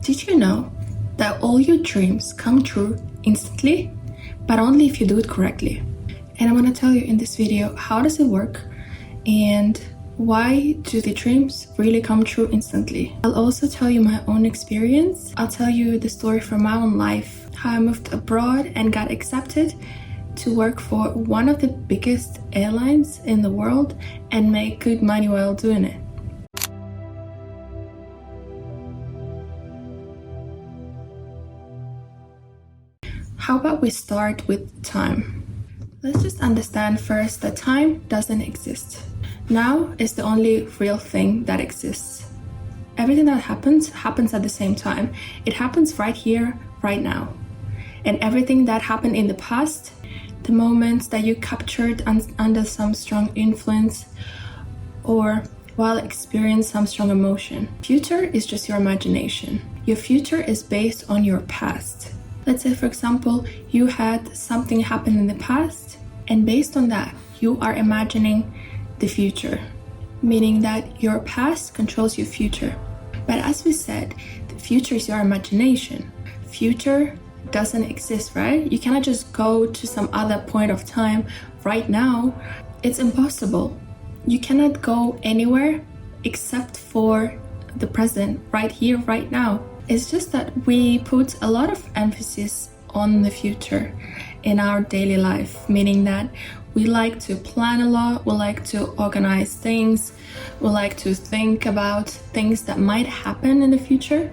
Did you know that all your dreams come true instantly, but only if you do it correctly? And I want to tell you in this video, how does it work and why do the dreams really come true instantly? I'll also tell you my own experience. I'll tell you the story from my own life, how I moved abroad and got accepted to work for one of the biggest airlines in the world and make good money while doing it. How about we start with time? Let's just understand first that time doesn't exist. Now is the only real thing that exists. Everything that happens at the same time. It happens right here, right now. And everything that happened in the past, the moments that you captured under some strong influence or while experiencing some strong emotion. Future is just your imagination. Your future is based on your past. Let's say, for example, you had something happen in the past, and based on that, you are imagining the future, meaning that your past controls your future. But as we said, the future is your imagination. Future doesn't exist, right? You cannot just go to some other point of time right now. It's impossible. You cannot go anywhere except for the present, right here, right now. It's just that we put a lot of emphasis on the future in our daily life, meaning that we like to plan a lot, we like to organize things, we like to think about things that might happen in the future,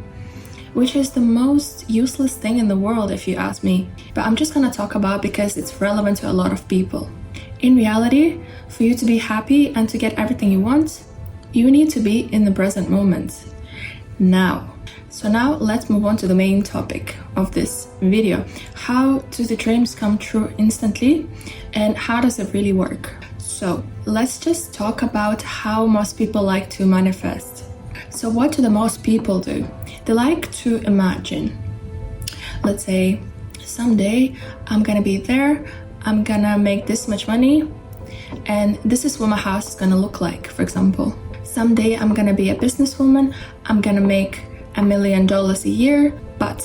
which is the most useless thing in the world if you ask me. But I'm just gonna talk about because it's relevant to a lot of people. In reality, for you to be happy and to get everything you want, you need to be in the present moment, now. So now let's move on to the main topic of this video. How do the dreams come true instantly and how does it really work? So let's just talk about how most people like to manifest. So what do the most people do? They like to imagine. Let's say someday I'm gonna be there, I'm gonna make this much money, and this is what my house is gonna look like, for example. Someday I'm gonna be a businesswoman, I'm gonna make $1 million a year. But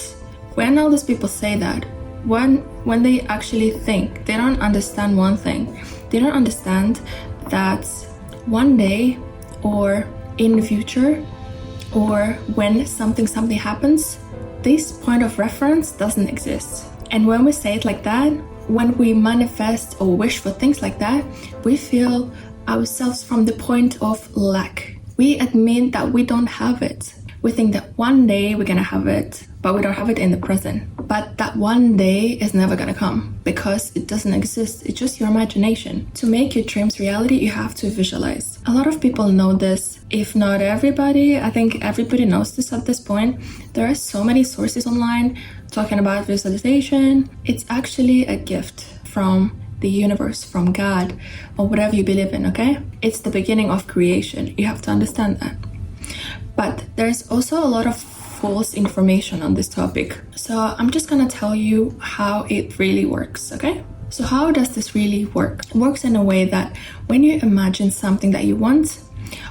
when all these people say that, when they actually think, they don't understand one thing. They don't understand that one day or in the future or when something happens, this point of reference doesn't exist. And when we say it like that, when we manifest or wish for things like that, we feel ourselves from the point of lack. We admit that we don't have it. We think that one day we're gonna have it, but we don't have it in the present. But that one day is never gonna come because it doesn't exist. It's just your imagination. To make your dreams reality, you have to visualize. A lot of people know this. If not everybody, I think everybody knows this at this point. There are so many sources online talking about visualization. It's actually a gift from the universe, from God, or whatever you believe in, okay? It's the beginning of creation. You have to understand that. But there's also a lot of false information on this topic. So I'm just gonna tell you how it really works, okay? So how does this really work? It works in a way that when you imagine something that you want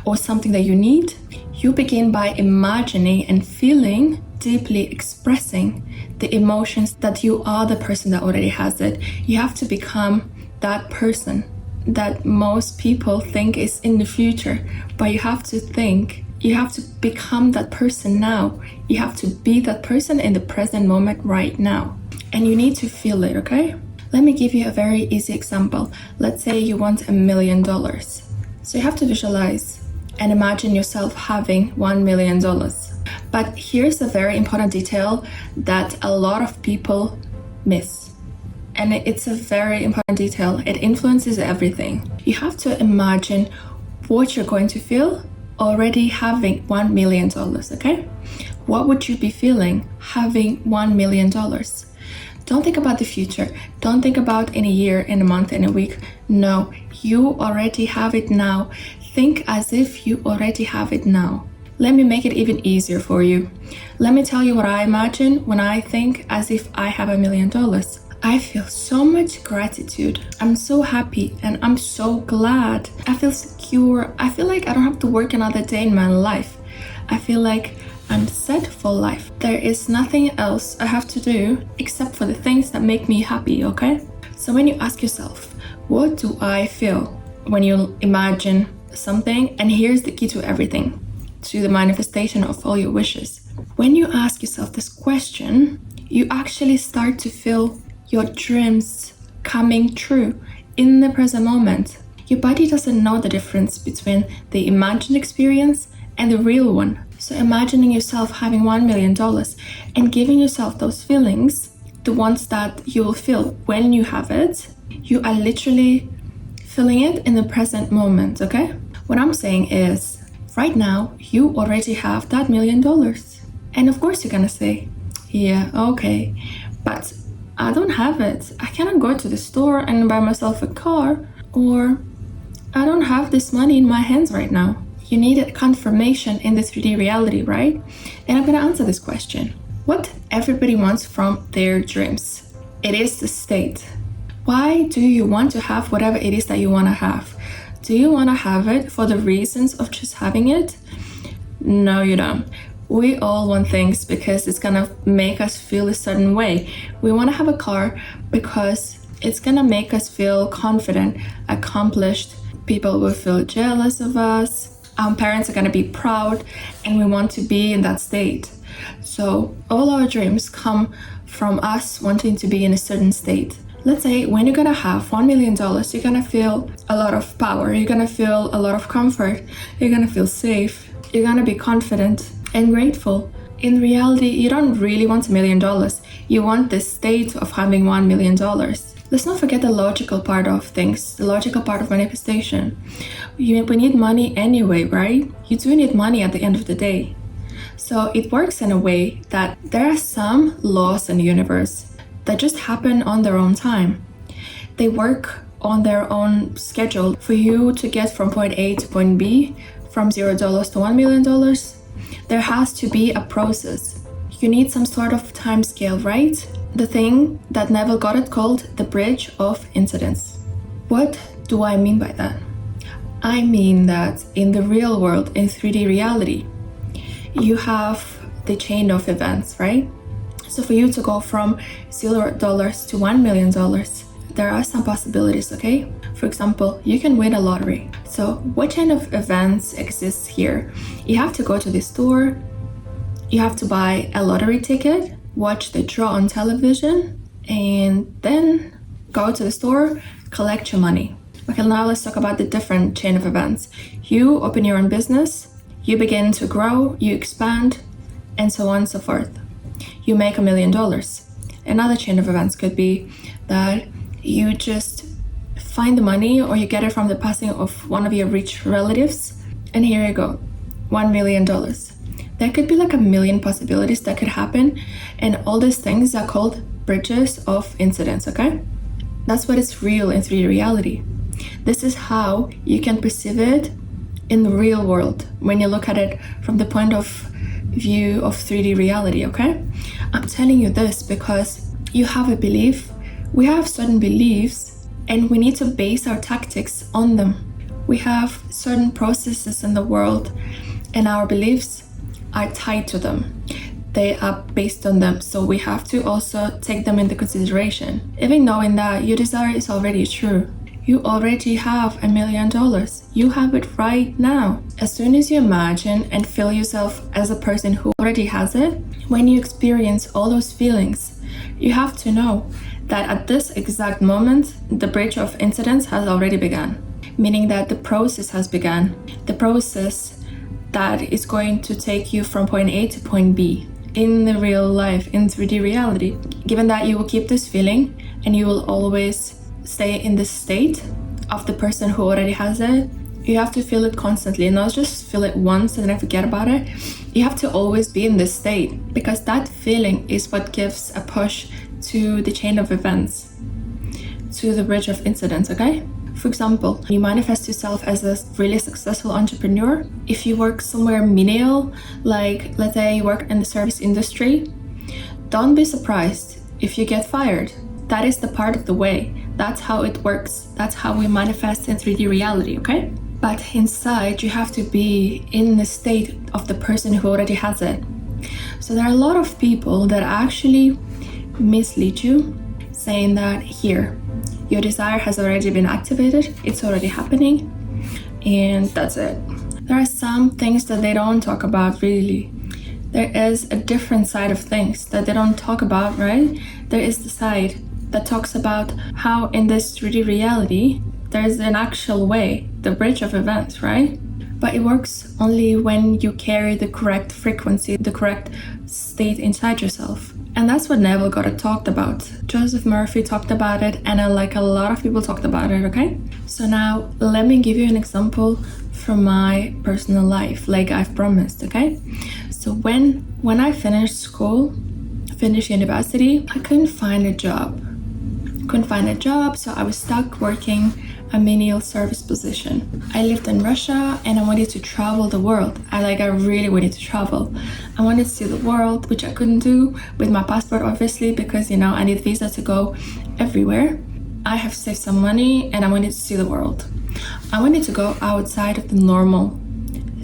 or something that you need, you begin by imagining and feeling, deeply expressing the emotions that you are the person that already has it. You have to become that person that most people think is in the future, but you have to think. You have to become that person now. You have to be that person in the present moment right now. And you need to feel it, okay? Let me give you a very easy example. Let's say you want $1 million. So you have to visualize and imagine yourself having $1 million. But here's a very important detail that a lot of people miss. And it's a very important detail. It influences everything. You have to imagine what you're going to feel already having $1 million, okay? What would you be feeling having $1 million? Don't think about the future. Don't think about in a year, in a month, in a week. No, you already have it now. Think as if you already have it now. Let me make it even easier for you. Let me tell you what I imagine when I think as if I have $1 million. I feel so much gratitude. I'm so happy and I'm so glad. I feel secure. I feel like I don't have to work another day in my life. I feel like I'm set for life. There is nothing else I have to do except for the things that make me happy, okay? So when you ask yourself, what do I feel when you imagine something? And here's the key to everything, to the manifestation of all your wishes. When you ask yourself this question, you actually start to feel your dreams coming true in the present moment. Your body doesn't know the difference between the imagined experience and the real one. So imagining yourself having $1 million and giving yourself those feelings, the ones that you will feel when you have it, you are literally feeling it in the present moment, okay? What I'm saying is, right now, you already have that $1 million. And of course you're gonna say, yeah, okay, but I don't have it. I cannot go to the store and buy myself a car, or I don't have this money in my hands right now. You needed confirmation in the 3D reality, right? And I'm gonna answer this question. What everybody wants from their dreams? It is the state. Why do you want to have whatever it is that you wanna have? Do you wanna have it for the reasons of just having it? No, you don't. We all want things because it's gonna make us feel a certain way. We wanna have a car because it's gonna make us feel confident, accomplished. People will feel jealous of us. Our parents are gonna be proud, and we want to be in that state. So all our dreams come from us wanting to be in a certain state. Let's say when you're gonna have $1 million, you're gonna feel a lot of power, you're gonna feel a lot of comfort, you're gonna feel safe, you're gonna be confident and grateful. In reality, you don't really want $1 million. You want the state of having $1 million. Let's not forget the logical part of things, the logical part of manifestation. We need money anyway, right? You do need money at the end of the day. So it works in a way that there are some laws in the universe that just happen on their own time. They work on their own schedule. For you to get from point A to point B, from $0 to $1 million, there has to be a process. You need some sort of time scale, right? The thing that Neville Goddard called the bridge of incidents. What do I mean by that? I mean that in the real world, in 3D reality, you have the chain of events, right? So for you to go from $0 to $1 million, there are some possibilities, okay? For example, you can win a lottery. So what chain of events exists here? You have to go to the store, you have to buy a lottery ticket, watch the draw on television, and then go to the store, collect your money. Okay, now let's talk about the different chain of events. You open your own business, you begin to grow, you expand, and so on and so forth. You make $1 million. Another chain of events could be that you just find the money, or you get it from the passing of one of your rich relatives, and here you go, $1 million. There could be like a million possibilities that could happen, and all these things are called bridges of incidents, okay? That's what is real in 3D reality. This is how you can perceive it in the real world when you look at it from the point of view of 3D reality, okay? I'm telling you this because you have a belief, we have certain beliefs, and we need to base our tactics on them. We have certain processes in the world, and our beliefs are tied to them. They are based on them, so we have to also take them into consideration. Even knowing that your desire is already true. You already have $1 million. You have it right now. As soon as you imagine and feel yourself as a person who already has it, when you experience all those feelings, you have to know that at this exact moment, the bridge of incidents has already begun. Meaning that the process has begun. The process that is going to take you from point A to point B in the real life, in 3D reality. Given that you will keep this feeling and you will always stay in this state of the person who already has it, you have to feel it constantly, and not just feel it once and then forget about it. You have to always be in this state, because that feeling is what gives a push to the chain of events, to the bridge of incidents, okay? For example, you manifest yourself as a really successful entrepreneur. If you work somewhere menial, like let's say you work in the service industry, don't be surprised if you get fired. That is the part of the way. That's how it works. That's how we manifest in 3D reality, okay? But inside, you have to be in the state of the person who already has it. So there are a lot of people that actually mislead you, saying that here, your desire has already been activated, it's already happening, and that's it. There are some things that they don't talk about really. There is a different side of things that they don't talk about, right? There is the side that talks about how in this 3D reality, there's an actual way, the bridge of events, right? But it works only when you carry the correct frequency, the correct state inside yourself. And that's what Neville Goddard talked about. Joseph Murphy talked about it, and like a lot of people talked about it, okay? So now let me give you an example from my personal life, like I've promised, okay? So when I finished school, finished university, I couldn't find a job. So I was stuck working a menial service position. I lived in Russia and I wanted to travel the world. I really wanted to travel. I wanted to see the world, which I couldn't do with my passport, obviously, because I need visa to go everywhere. I have saved some money and I wanted to see the world. I wanted to go outside of the normal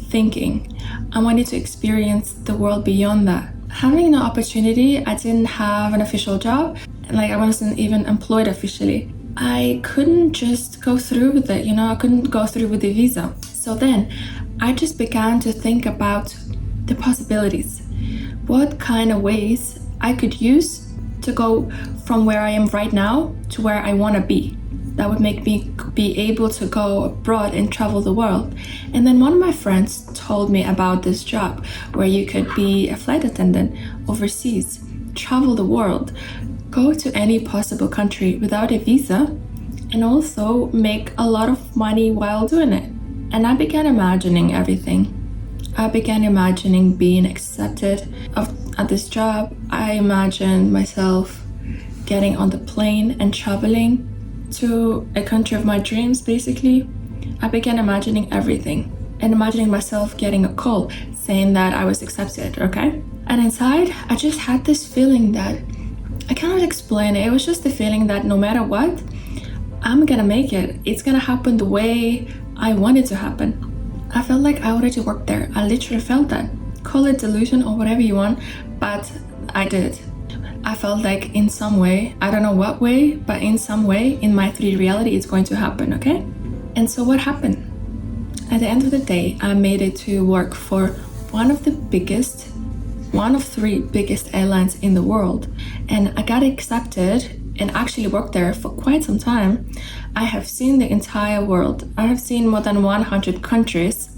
thinking. I wanted to experience the world beyond that. Having no opportunity, I didn't have an official job. I wasn't even employed officially. I couldn't just go through with it, I couldn't go through with the visa. So then I just began to think about the possibilities. What kind of ways I could use to go from where I am right now to where I want to be. That would make me be able to go abroad and travel the world. And then one of my friends told me about this job where you could be a flight attendant overseas, travel the world, go to any possible country without a visa, and also make a lot of money while doing it. And I began imagining everything. I began imagining being accepted at this job. I imagined myself getting on the plane and traveling to a country of my dreams, basically. I began imagining everything and imagining myself getting a call saying that I was accepted, okay? And inside, I just had this feeling that I cannot explain it. It was just the feeling that no matter what, I'm gonna make it. It's gonna happen the way I want it to happen. I felt like I already worked there. I literally felt that. Call it delusion or whatever you want, but I did. I felt like in some way, I don't know what way, but in some way, in my 3D reality, it's going to happen, okay? And so what happened? At the end of the day, I made it to work for one of 3 biggest airlines in the world. And I got accepted and actually worked there for quite some time. I have seen the entire world. I have seen more than 100 countries.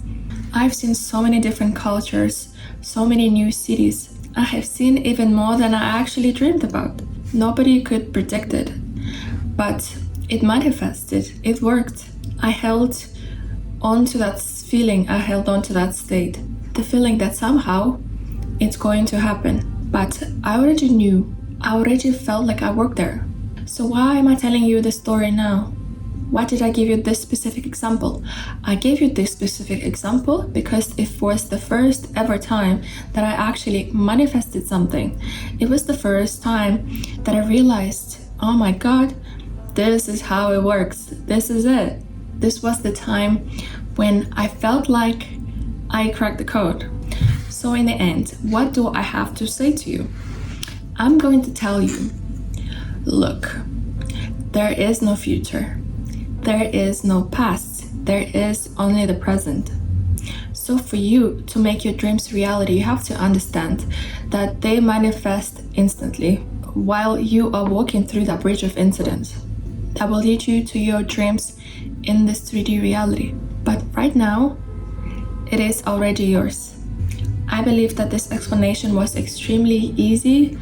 I've seen so many different cultures, so many new cities. I have seen even more than I actually dreamed about. Nobody could predict it, but it manifested, it worked. I held on to that feeling, I held on to that state. The feeling that somehow it's going to happen. But I already knew, I already felt like I worked there. So why am I telling you this story now? Why did I give you this specific example? I gave you this specific example because it was the first ever time that I actually manifested something. It was the first time that I realized, oh my God, this is how it works. This is it. This was the time when I felt like I cracked the code. So in the end, what do I have to say to you? I'm going to tell you, look, there is no future. There is no past. There is only the present. So for you to make your dreams reality, you have to understand that they manifest instantly while you are walking through that bridge of incidents that will lead you to your dreams in this 3D reality. But right now, it is already yours. I believe that this explanation was extremely easy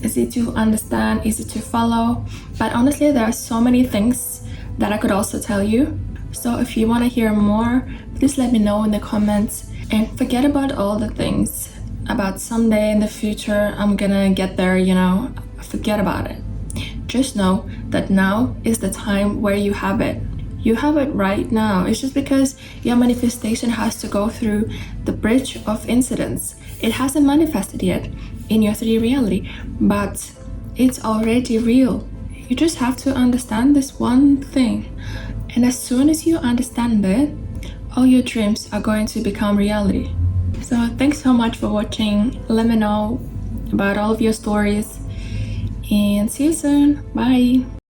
to understand, easy to follow. But honestly, there are so many things that I could also tell you. So if you want to hear more, please let me know in the comments, and forget about all the things about someday in the future I'm gonna get there, forget about it. Just know that now is the time where you have it. You have it right now. It's just because your manifestation has to go through the bridge of incidents. It hasn't manifested yet in your 3D reality, but it's already real. You just have to understand this one thing. And as soon as you understand it, all your dreams are going to become reality. So thanks so much for watching. Let me know about all of your stories and see you soon. Bye.